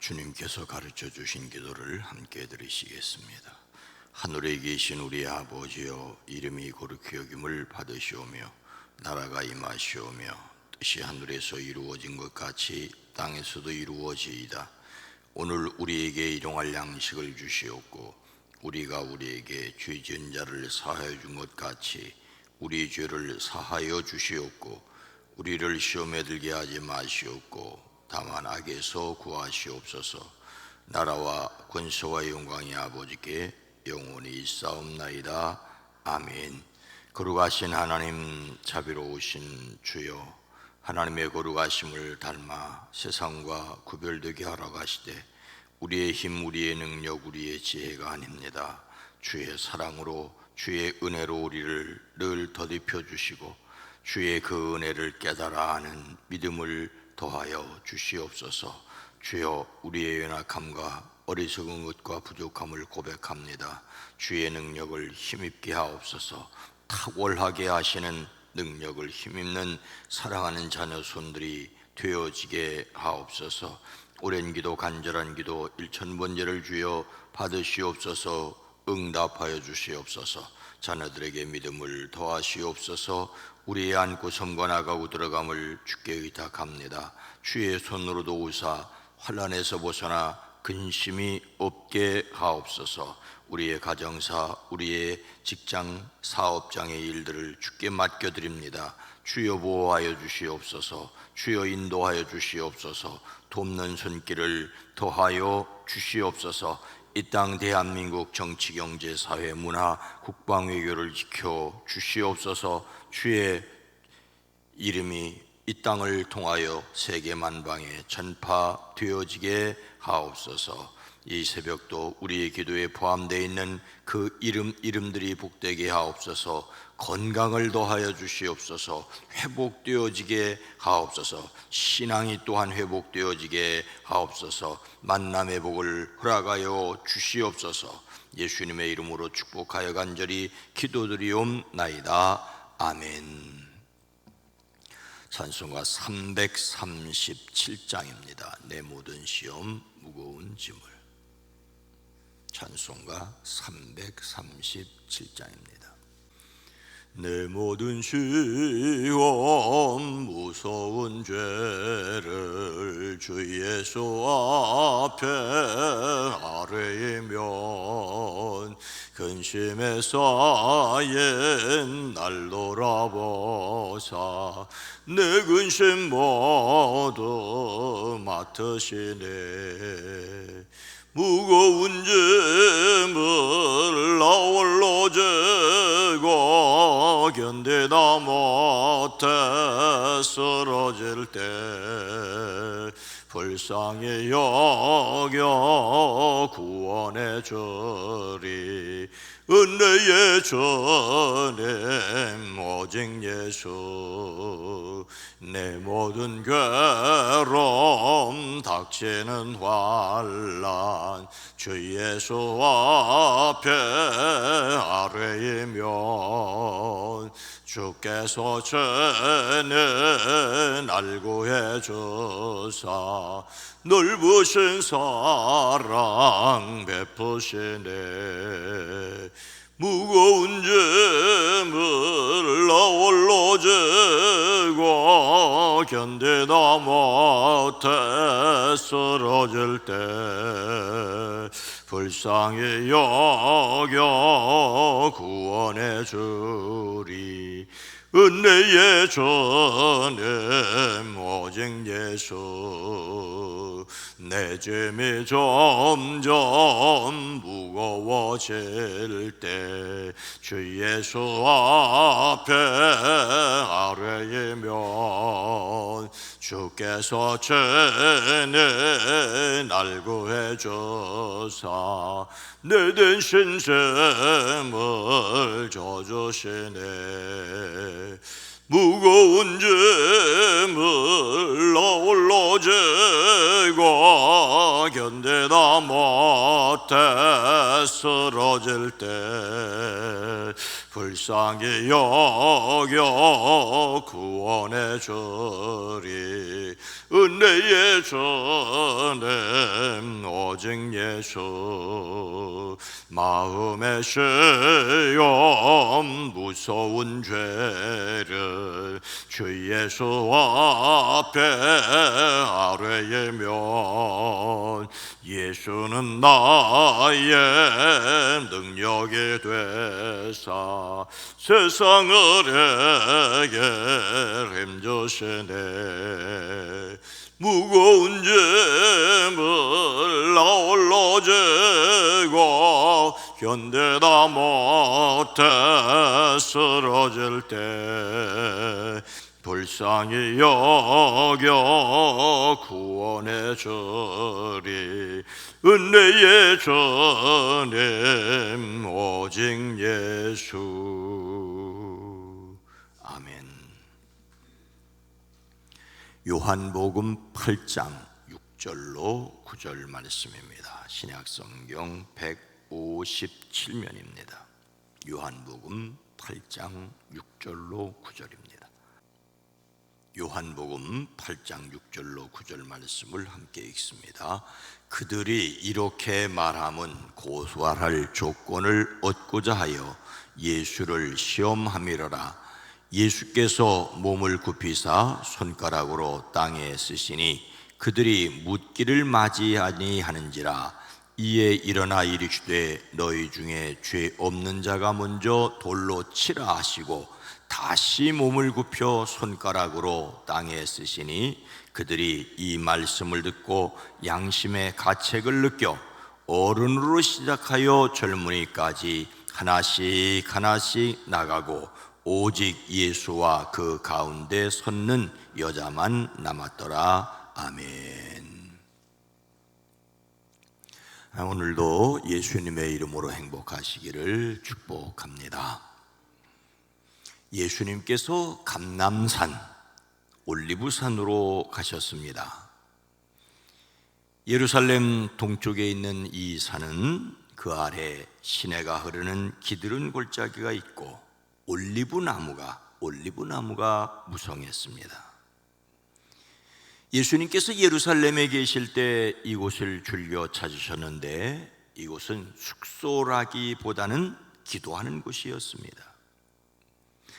주님께서 가르쳐 주신 기도를 함께 들으시겠습니다. 하늘에 계신 우리 아버지여, 이름이 거룩히 여김을 받으시오며 나라가 임하시오며 뜻이 하늘에서 이루어진 것 같이 땅에서도 이루어지이다. 오늘 우리에게 일용할 양식을 주시옵고 우리가 우리에게 죄 지은 자를 사하여 준 것 같이 우리 죄를 사하여 주시옵고 우리를 시험에 들게 하지 마시옵고 다만 악에서 구하시옵소서. 나라와 권세와 영광이 아버지께 영원히 있사옵나이다. 아멘. 거룩하신 하나님, 자비로우신 주여, 하나님의 거룩하심을 닮아 세상과 구별되게 하라 하시되 우리의 힘, 우리의 능력, 우리의 지혜가 아닙니다. 주의 사랑으로, 주의 은혜로 우리를 늘 더딥혀 주시고 주의 그 은혜를 깨달아 아는 믿음을 더하여 주시옵소서. 주여, 우리의 연약함과 어리석은 것과 부족함을 고백합니다. 주의 능력을 힘입게 하옵소서. 탁월하게 하시는 능력을 힘입는 사랑하는 자녀 손들이 되어지게 하옵소서. 오랜 기도, 간절한 기도 1000번제를 주여 받으시옵소서. 응답하여 주시옵소서. 자녀들에게 믿음을 더하시옵소서. 우리의 안고 섬과 나가고 들어감을 주께 의탁합니다. 주의 손으로도 오사 환난에서 벗어나 근심이 없게 하옵소서. 우리의 가정사, 우리의 직장, 사업장의 일들을 주께 맡겨드립니다. 주여 보호하여 주시옵소서. 주여 인도하여 주시옵소서. 돕는 손길을 더하여 주시옵소서. 이 땅 대한민국 정치, 경제, 사회, 문화, 국방, 외교를 지켜 주시옵소서. 주의 이름이 이 땅을 통하여 세계 만방에 전파되어지게 하옵소서. 이 새벽도 우리의 기도에 포함되어 있는 그 이름들이 복되게 하옵소서. 건강을 더하여 주시옵소서. 회복되어지게 하옵소서. 신앙이 또한 회복되어지게 하옵소서. 만남의 복을 허락하여 주시옵소서. 예수님의 이름으로 축복하여 간절히 기도드리옵나이다. 아멘. 찬송가 337장입니다. 내 모든 시험 무거운 짐을. 찬송가 337장입니다. 내 모든 시험 무서운 죄를 주 예수 앞에 아뢰이면 근심에 쌓인 날 돌아보사 내 근심 모두 맡으시네. 무거운 짐을 나 홀로 지고 견디다 못해 쓰러질 때 불쌍히 여겨 구원해 주리. 은혜의 주님 오직 예수. 내 모든 괴로움 닥치는 환난 주 예수 앞에 아뢰이면 주께서 죄는 알고 해주사 넓으신 사랑 베푸시네. 무거운 짐을 나 홀로 지고 견디다 못해 쓰러질 때 불쌍히 여겨 구원해 주리. 은혜의 주님 오직 예수. 내 짐이 점점 무거워질 때 주 예수 앞에 아뢰이면 주께서 죄는 알고 해주사 내 대신 짐을 져주시네. 무거운 짐을 나 홀로 지고 견디다 못해 쓰러질 때 불쌍히 여겨 구원의 저리 은혜의 전에 오직 예수 마음의 시험 무서운 죄를 주 예수 앞에 아뢰면 예수는 나의 능력이 되사 세상을 해결함주시네 무거운 짐을 나홀로 지고 견디다 못해 쓰러질 때 불쌍히 여겨 구원의 저리 은혜의 전임 오직 예수. 아멘. 요한복음 8장 6절로 9절 말씀입니다. 신약성경 157면입니다. 요한복음 8장 6절로 9절입니다. 요한복음 8장 6절로 9절 말씀을 함께 읽습니다. 그들이 이렇게 말함은 고소할 조건을 얻고자 하여 예수를 시험함이로라. 예수께서 몸을 굽히사 손가락으로 땅에 쓰시니 그들이 묻기를 맞이 아니하는지라. 이에 일어나 이르시되 너희 중에 죄 없는 자가 먼저 돌로 치라 하시고 다시 몸을 굽혀 손가락으로 땅에 쓰시니 그들이 이 말씀을 듣고 양심의 가책을 느껴 어른으로 시작하여 젊은이까지 하나씩 하나씩 나가고 오직 예수와 그 가운데 섰는 여자만 남았더라. 아멘. 오늘도 예수님의 이름으로 행복하시기를 축복합니다. 예수님께서 감람산 올리브산으로 가셨습니다. 예루살렘 동쪽에 있는 이 산은 그 아래 시내가 흐르는 기드론 골짜기가 있고 올리브나무가 무성했습니다. 예수님께서 예루살렘에 계실 때 이곳을 즐겨 찾으셨는데 이곳은 숙소라기보다는 기도하는 곳이었습니다.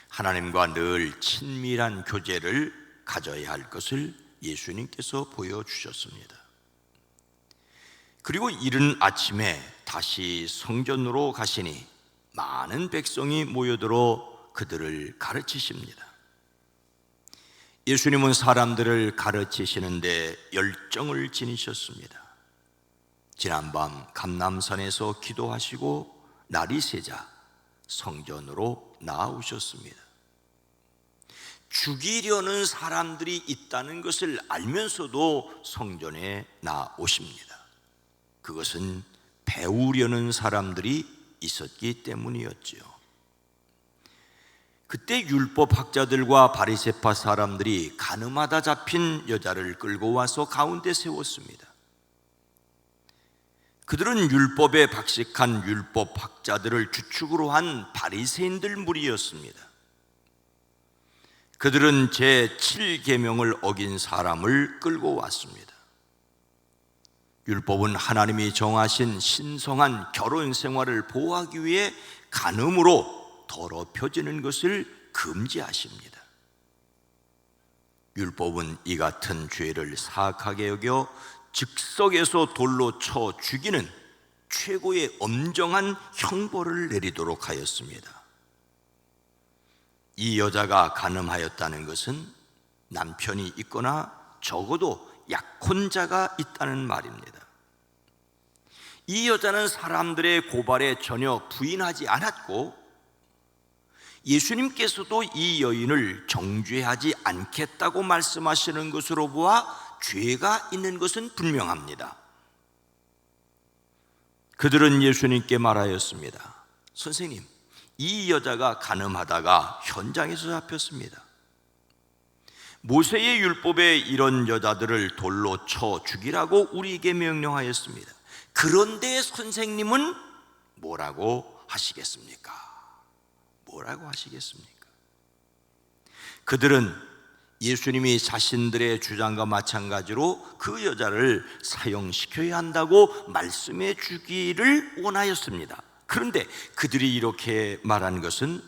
하나님과 늘 친밀한 교제를 가져야 할 것을 예수님께서 보여주셨습니다. 그리고 이른 아침에 다시 성전으로 가시니 많은 백성이 모여들어 그들을 가르치십니다. 예수님은 사람들을 가르치시는데 열정을 지니셨습니다. 지난밤 감람산에서 기도하시고 날이 새자 성전으로 나아오셨습니다. 죽이려는 사람들이 있다는 것을 알면서도 성전에 나오십니다. 그것은 배우려는 사람들이 있었기 때문이었지요. 그때 율법학자들과 바리새파 사람들이 가늠하다 잡힌 여자를 끌고 와서 가운데 세웠습니다. 그들은 율법에 박식한 율법학자들을 주축으로 한 바리새인들 무리였습니다. 그들은 제7계명을 어긴 사람을 끌고 왔습니다. 율법은 하나님이 정하신 신성한 결혼 생활을 보호하기 위해 간음으로 더럽혀지는 것을 금지하십니다. 율법은 이 같은 죄를 사악하게 여겨 즉석에서 돌로 쳐 죽이는 최고의 엄정한 형벌을 내리도록 하였습니다. 이 여자가 간음하였다는 것은 남편이 있거나 적어도 약혼자가 있다는 말입니다. 이 여자는 사람들의 고발에 전혀 부인하지 않았고 예수님께서도 이 여인을 정죄하지 않겠다고 말씀하시는 것으로 보아 죄가 있는 것은 분명합니다. 그들은 예수님께 말하였습니다. 선생님, 이 여자가 간음하다가 현장에서 잡혔습니다. 모세의 율법에 이런 여자들을 돌로 쳐 죽이라고 우리에게 명령하였습니다. 그런데 선생님은 뭐라고 하시겠습니까? 뭐라고 하시겠습니까? 그들은 예수님이 자신들의 주장과 마찬가지로 그 여자를 사형시켜야 한다고 말씀해 주기를 원하였습니다. 그런데 그들이 이렇게 말한 것은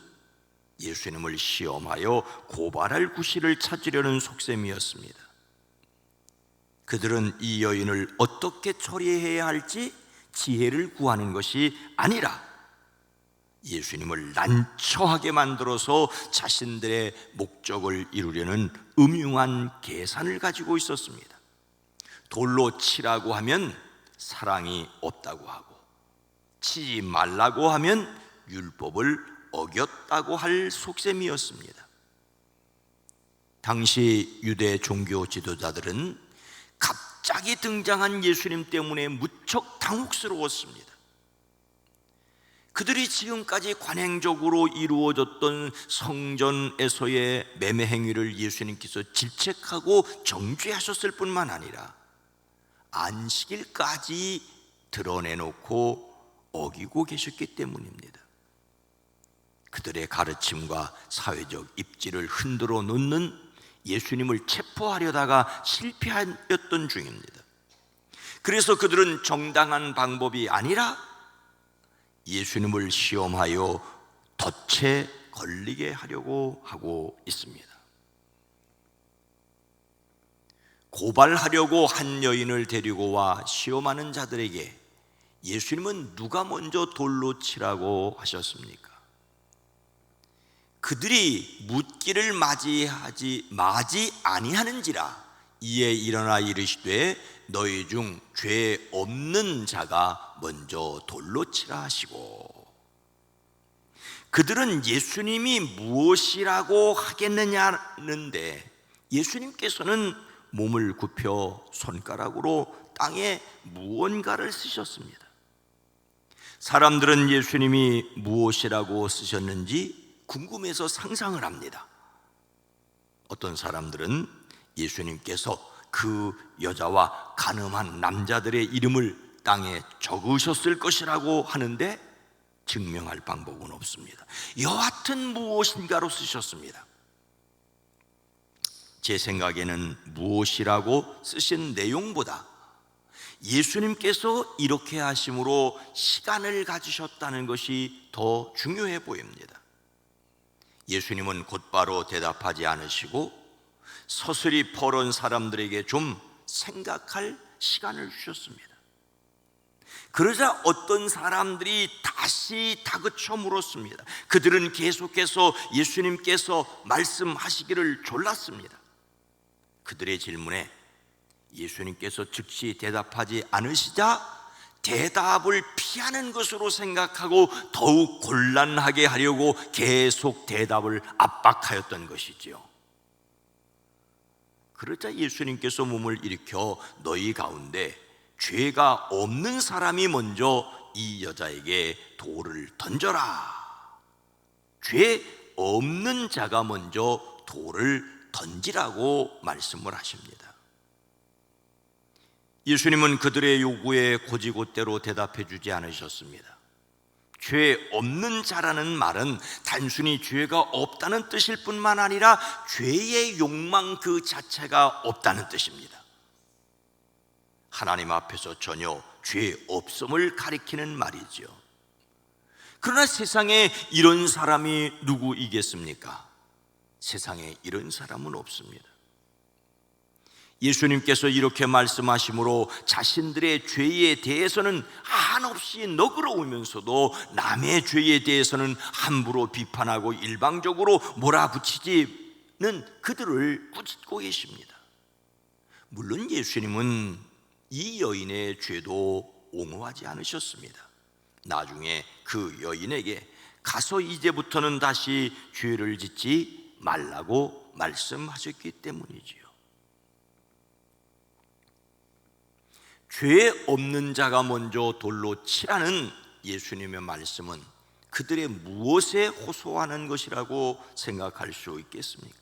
예수님을 시험하여 고발할 구실을 찾으려는 속셈이었습니다. 그들은 이 여인을 어떻게 처리해야 할지 지혜를 구하는 것이 아니라 예수님을 난처하게 만들어서 자신들의 목적을 이루려는 음흉한 계산을 가지고 있었습니다. 돌로 치라고 하면 사랑이 없다고 하고, 치지 말라고 하면 율법을 어겼다고 할 속셈이었습니다. 당시 유대 종교 지도자들은 갑자기 등장한 예수님 때문에 무척 당혹스러웠습니다. 그들이 지금까지 관행적으로 이루어졌던 성전에서의 매매 행위를 예수님께서 질책하고 정죄하셨을 뿐만 아니라 안식일까지 드러내놓고 어기고 계셨기 때문입니다. 그들의 가르침과 사회적 입지를 흔들어 놓는 예수님을 체포하려다가 실패하였던 중입니다. 그래서 그들은 정당한 방법이 아니라 예수님을 시험하여 덫에 걸리게 하려고 하고 있습니다. 고발하려고 한 여인을 데리고 와 시험하는 자들에게 예수님은 누가 먼저 돌로 치라고 하셨습니까? 그들이 묻기를 맞이 아니하는지라 이에 일어나 이르시되 너희 중 죄 없는 자가 먼저 돌로 치라 하시고, 그들은 예수님이 무엇이라고 하겠느냐는데 예수님께서는 몸을 굽혀 손가락으로 땅에 무언가를 쓰셨습니다. 사람들은 예수님이 무엇이라고 쓰셨는지 궁금해서 상상을 합니다. 어떤 사람들은 예수님께서 그 여자와 간음한 남자들의 이름을 땅에 적으셨을 것이라고 하는데 증명할 방법은 없습니다. 여하튼 무엇인가로 쓰셨습니다. 제 생각에는 무엇이라고 쓰신 내용보다 예수님께서 이렇게 하심으로 시간을 가지셨다는 것이 더 중요해 보입니다. 예수님은 곧바로 대답하지 않으시고 서슬이 퍼런 사람들에게 좀 생각할 시간을 주셨습니다. 그러자 어떤 사람들이 다시 다그쳐 물었습니다. 그들은 계속해서 예수님께서 말씀하시기를 졸랐습니다. 그들의 질문에 예수님께서 즉시 대답하지 않으시자 대답을 피하는 것으로 생각하고 더욱 곤란하게 하려고 계속 대답을 압박하였던 것이지요. 그러자 예수님께서 몸을 일으켜 너희 가운데 죄가 없는 사람이 먼저 이 여자에게 돌을 던져라. 죄 없는 자가 먼저 돌을 던지라고 말씀을 하십니다. 예수님은 그들의 요구에 곧이곧대로 대답해 주지 않으셨습니다. 죄 없는 자라는 말은 단순히 죄가 없다는 뜻일 뿐만 아니라 죄의 욕망 그 자체가 없다는 뜻입니다. 하나님 앞에서 전혀 죄 없음을 가리키는 말이죠. 그러나 세상에 이런 사람이 누구이겠습니까? 세상에 이런 사람은 없습니다. 예수님께서 이렇게 말씀하심으로 자신들의 죄에 대해서는 한없이 너그러우면서도 남의 죄에 대해서는 함부로 비판하고 일방적으로 몰아붙이지는 그들을 꾸짖고 계십니다. 물론 예수님은 이 여인의 죄도 옹호하지 않으셨습니다. 나중에 그 여인에게 가서 이제부터는 다시 죄를 짓지 말라고 말씀하셨기 때문이지요. 죄 없는 자가 먼저 돌로 치라는 예수님의 말씀은 그들의 무엇에 호소하는 것이라고 생각할 수 있겠습니까?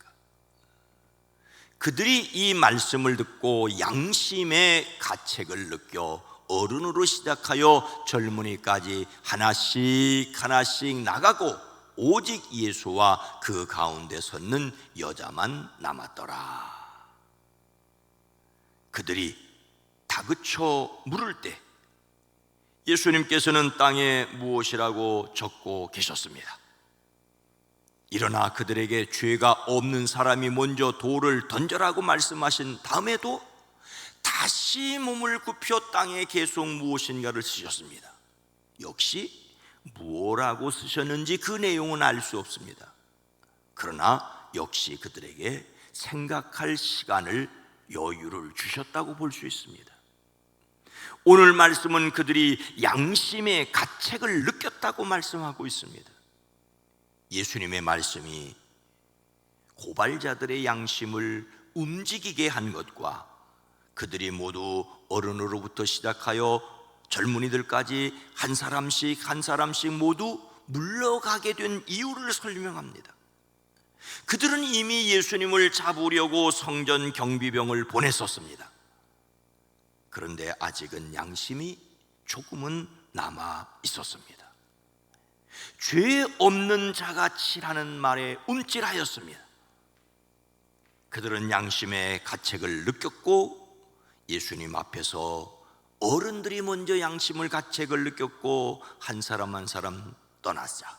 그들이 이 말씀을 듣고 양심의 가책을 느껴 어른으로 시작하여 젊은이까지 하나씩 하나씩 나가고 오직 예수와 그 가운데 섰는 여자만 남았더라. 그들이 다그쳐 물을 때 예수님께서는 땅에 무엇이라고 적고 계셨습니다. 일어나 그들에게 죄가 없는 사람이 먼저 돌을 던져라고 말씀하신 다음에도 다시 몸을 굽혀 땅에 계속 무엇인가를 쓰셨습니다. 역시 무엇라고 쓰셨는지 그 내용은 알 수 없습니다. 그러나 역시 그들에게 생각할 시간을, 여유를 주셨다고 볼 수 있습니다. 오늘 말씀은 그들이 양심의 가책을 느꼈다고 말씀하고 있습니다. 예수님의 말씀이 고발자들의 양심을 움직이게 한 것과 그들이 모두 어른으로부터 시작하여 젊은이들까지 한 사람씩 모두 물러가게 된 이유를 설명합니다. 그들은 이미 예수님을 잡으려고 성전 경비병을 보냈었습니다. 그런데 아직은 양심이 조금은 남아 있었습니다. 죄 없는 자같이라는 말에 움찔하였습니다. 그들은 양심의 가책을 느꼈고 예수님 앞에서 어른들이 먼저 양심을 가책을 느꼈고 한 사람 한 사람 떠났자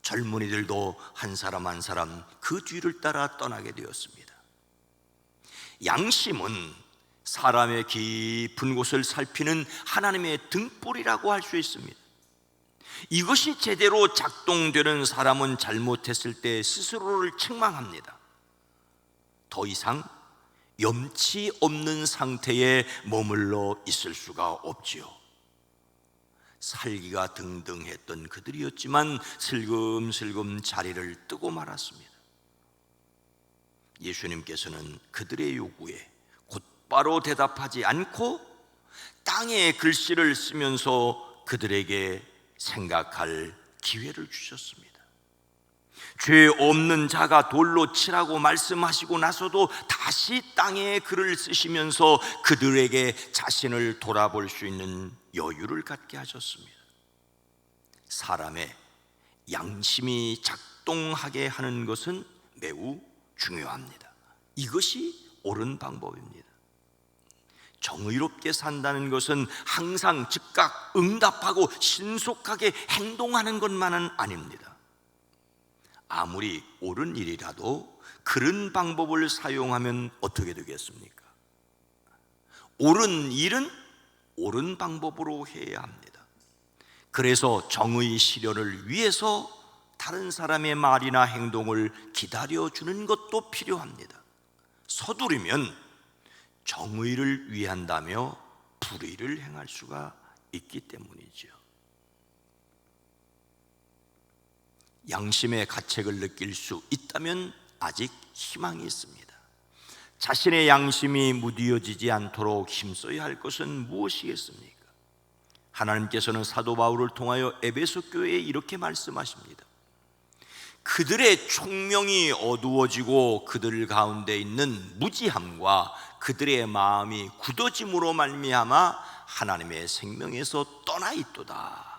젊은이들도 한 사람 한 사람 그 뒤를 따라 떠나게 되었습니다. 양심은 사람의 깊은 곳을 살피는 하나님의 등불이라고 할 수 있습니다. 이것이 제대로 작동되는 사람은 잘못했을 때 스스로를 책망합니다. 더 이상 염치 없는 상태에 머물러 있을 수가 없지요. 살기가 등등했던 그들이었지만 슬금슬금 자리를 뜨고 말았습니다. 예수님께서는 그들의 요구에 곧바로 대답하지 않고 땅에 글씨를 쓰면서 그들에게 생각할 기회를 주셨습니다. 죄 없는 자가 돌로 치라고 말씀하시고 나서도 다시 땅에 글을 쓰시면서 그들에게 자신을 돌아볼 수 있는 여유를 갖게 하셨습니다. 사람의 양심이 작동하게 하는 것은 매우 중요합니다. 이것이 옳은 방법입니다. 정의롭게 산다는 것은 항상 즉각 응답하고 신속하게 행동하는 것만은 아닙니다. 아무리 옳은 일이라도 그런 방법을 사용하면 어떻게 되겠습니까? 옳은 일은 옳은 방법으로 해야 합니다. 그래서 정의 실현을 위해서 다른 사람의 말이나 행동을 기다려주는 것도 필요합니다. 서두르면 정의를 위한다며 불의를 행할 수가 있기 때문이죠. 양심의 가책을 느낄 수 있다면 아직 희망이 있습니다. 자신의 양심이 무디어지지 않도록 힘써야 할 것은 무엇이겠습니까? 하나님께서는 사도 바울을 통하여 에베소 교회에 이렇게 말씀하십니다. 그들의 총명이 어두워지고 그들 가운데 있는 무지함과 그들의 마음이 굳어짐으로 말미암아 하나님의 생명에서 떠나 있도다.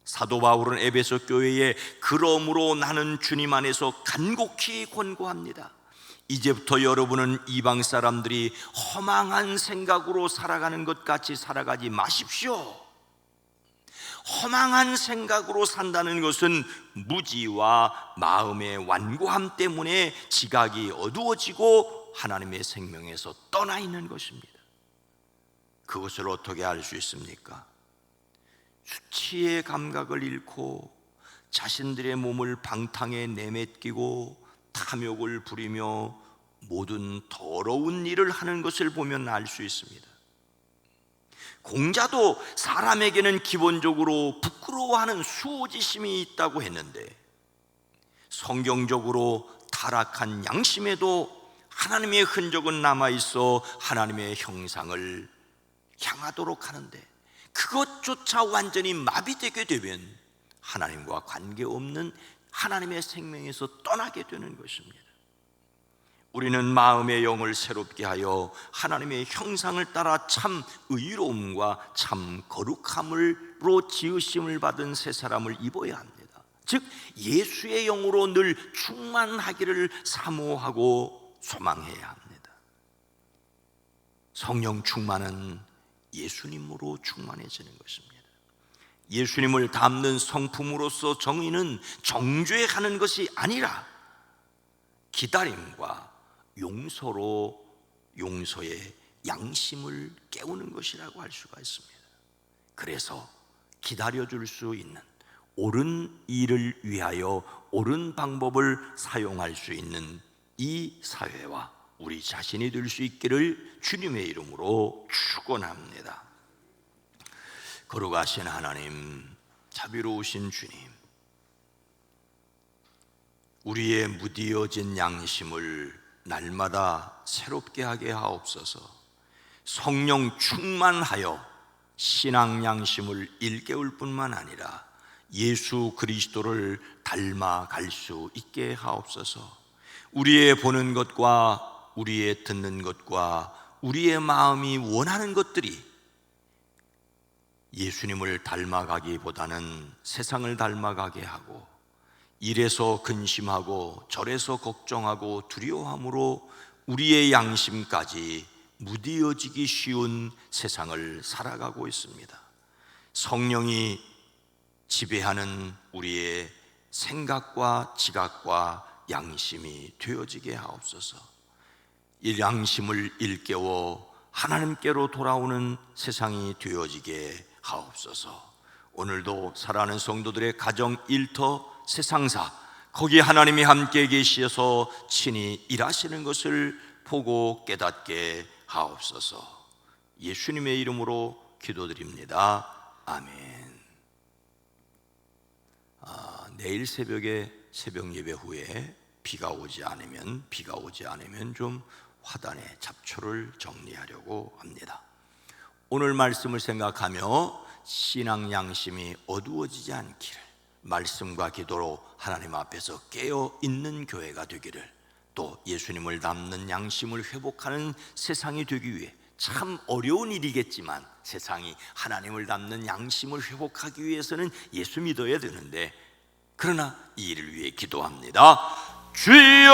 사도 바울은 에베소 교회에 그러므로 나는 주님 안에서 간곡히 권고합니다. 이제부터 여러분은 이방 사람들이 허망한 생각으로 살아가는 것 같이 살아가지 마십시오. 허망한 생각으로 산다는 것은 무지와 마음의 완고함 때문에 지각이 어두워지고 하나님의 생명에서 떠나 있는 것입니다. 그것을 어떻게 알 수 있습니까? 수치의 감각을 잃고 자신들의 몸을 방탕에 내맡기고 탐욕을 부리며 모든 더러운 일을 하는 것을 보면 알 수 있습니다. 공자도 사람에게는 기본적으로 부끄러워하는 수호지심이 있다고 했는데 성경적으로 타락한 양심에도 하나님의 흔적은 남아있어 하나님의 형상을 향하도록 하는데 그것조차 완전히 마비되게 되면 하나님과 관계없는 하나님의 생명에서 떠나게 되는 것입니다. 우리는 마음의 영을 새롭게 하여 하나님의 형상을 따라 참 의로움과 참 거룩함으로 지으심을 받은 새 사람을 입어야 합니다. 즉 예수의 영으로 늘 충만하기를 사모하고 소망해야 합니다. 성령 충만은 예수님으로 충만해지는 것입니다. 예수님을 닮는 성품으로서 정의는 정죄하는 것이 아니라 기다림과 용서로 용서의 양심을 깨우는 것이라고 할 수가 있습니다. 그래서 기다려줄 수 있는, 옳은 일을 위하여 옳은 방법을 사용할 수 있는 이 사회와 우리 자신이 될 수 있기를 주님의 이름으로 축원합니다. 거룩하신 하나님, 자비로우신 주님, 우리의 무디어진 양심을 날마다 새롭게 하게 하옵소서. 성령 충만하여 신앙 양심을 일깨울 뿐만 아니라 예수 그리스도를 닮아갈 수 있게 하옵소서. 우리의 보는 것과 우리의 듣는 것과 우리의 마음이 원하는 것들이 예수님을 닮아가기보다는 세상을 닮아가게 하고, 이래서 근심하고 저래서 걱정하고 두려워함으로 우리의 양심까지 무디어지기 쉬운 세상을 살아가고 있습니다. 성령이 지배하는 우리의 생각과 지각과 양심이 되어지게 하옵소서. 이 양심을 일깨워 하나님께로 돌아오는 세상이 되어지게 하옵소서. 오늘도 살아가는 성도들의 가정, 일터, 세상사, 거기에 하나님이 함께 계셔서 친히 일하시는 것을 보고 깨닫게 하옵소서. 예수님의 이름으로 기도드립니다. 아멘. 내일 새벽에 새벽 예배 후에 비가 오지 않으면 좀 화단에 잡초를 정리하려고 합니다. 오늘 말씀을 생각하며 신앙 양심이 어두워지지 않기를, 말씀과 기도로 하나님 앞에서 깨어 있는 교회가 되기를, 또 예수님을 닮는 양심을 회복하는 세상이 되기 위해, 참 어려운 일이겠지만 세상이 하나님을 닮는 양심을 회복하기 위해서는 예수 믿어야 되는데, 그러나 이 일을 위해 기도합니다. 주여